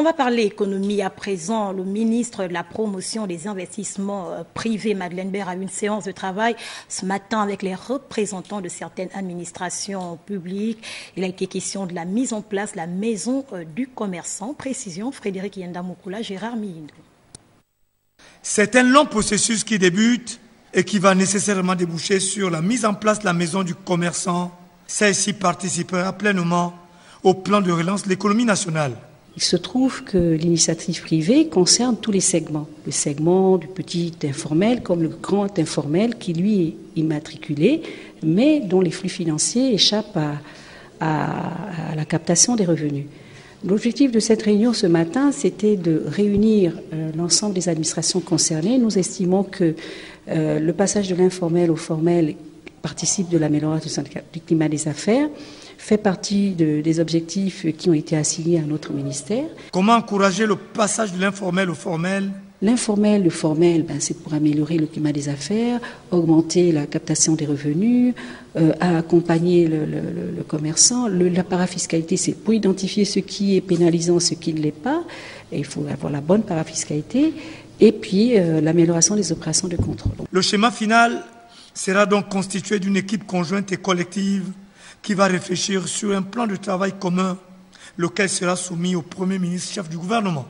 va parler économie à présent. Le ministre de la Promotion des investissements privés, Madeleine Baird, a eu une séance de travail ce matin avec les représentants de certaines administrations publiques. Il a été question de la mise en place de la maison du commerçant. Précision, Frédéric Yendamoukoula, Gérard Miyindou. C'est un long processus qui débute et qui va nécessairement déboucher sur la mise en place de la maison du commerçant. Celle-ci participera pleinement au plan de relance de l'économie nationale. Il se trouve que l'initiative privée concerne tous les segments. Le segment du petit informel comme le grand informel qui lui est immatriculé, mais dont les flux financiers échappent à la captation des revenus. L'objectif de cette réunion ce matin, c'était de réunir l'ensemble des administrations concernées. Nous estimons que le passage de l'informel au formel participe de l'amélioration du climat des affaires, fait partie des objectifs qui ont été assignés à notre ministère. Comment encourager le passage de l'informel au formel ? L'informel, le formel, c'est pour améliorer le climat des affaires, augmenter la captation des revenus, accompagner le commerçant. La parafiscalité, c'est pour identifier ce qui est pénalisant, ce qui ne l'est pas. Et il faut avoir la bonne parafiscalité. Et puis, l'amélioration des opérations de contrôle. Le schéma final sera donc constitué d'une équipe conjointe et collective qui va réfléchir sur un plan de travail commun, lequel sera soumis au Premier ministre chef du gouvernement.